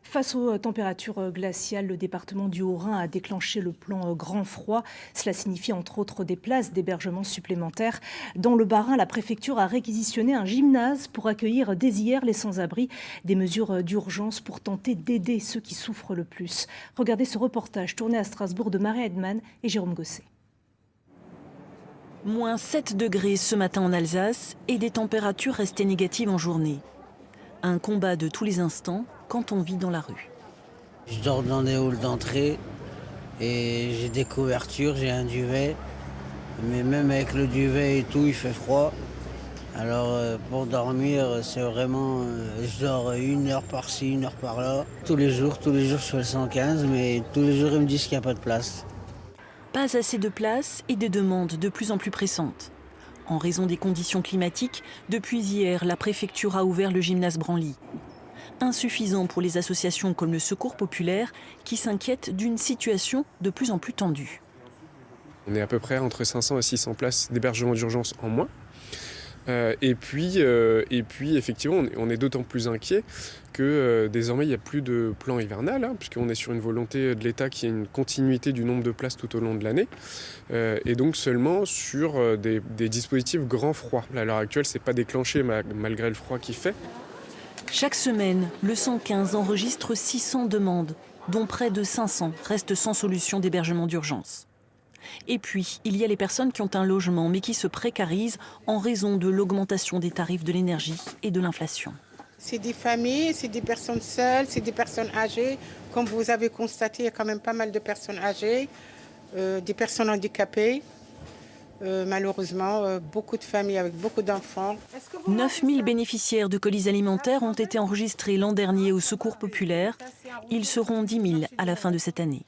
Face aux températures glaciales, le département du Haut-Rhin a déclenché le plan Grand Froid. Cela signifie entre autres des places d'hébergement supplémentaires. Dans le Bas-Rhin, la préfecture a réquisitionné un gymnase pour accueillir dès hier les sans-abri. Des mesures d'urgence pour tenter d'aider ceux qui souffrent le plus. Regardez ce reportage tourné à Strasbourg de Maria Edman et Jérôme Gosset. Moins 7 degrés ce matin en Alsace et des températures restées négatives en journée. Un combat de tous les instants quand on vit dans la rue. Je dors dans des halls d'entrée et j'ai des couvertures, j'ai un duvet. Mais même avec le duvet et tout, il fait froid. Alors pour dormir, c'est vraiment... je dors 1 heure par-ci, 1 heure par-là. Tous les jours, je fais le 115, mais tous les jours, ils me disent qu'il n'y a pas de place. Pas assez de place et des demandes de plus en plus pressantes. En raison des conditions climatiques, depuis hier, la préfecture a ouvert le gymnase Branly. Insuffisant pour les associations comme le Secours populaire qui s'inquiètent d'une situation de plus en plus tendue. On est à peu près entre 500 et 600 places d'hébergement d'urgence en moins. Et puis effectivement, on est d'autant plus inquiet que désormais, il n'y a plus de plan hivernal, puisqu'on est sur une volonté de l'État qui ait une continuité du nombre de places tout au long de l'année, et donc seulement sur des dispositifs grand froid. À l'heure actuelle, ce n'est pas déclenché malgré le froid qu'il fait. Chaque semaine, le 115 enregistre 600 demandes, dont près de 500 restent sans solution d'hébergement d'urgence. Et puis, il y a les personnes qui ont un logement mais qui se précarisent en raison de l'augmentation des tarifs de l'énergie et de l'inflation. C'est des familles, c'est des personnes seules, c'est des personnes âgées. Comme vous avez constaté, il y a quand même pas mal de personnes âgées, des personnes handicapées. Malheureusement, beaucoup de familles avec beaucoup d'enfants. 9000 bénéficiaires de colis alimentaires ont été enregistrés l'an dernier au Secours populaire. Ils seront 10 000 à la fin de cette année.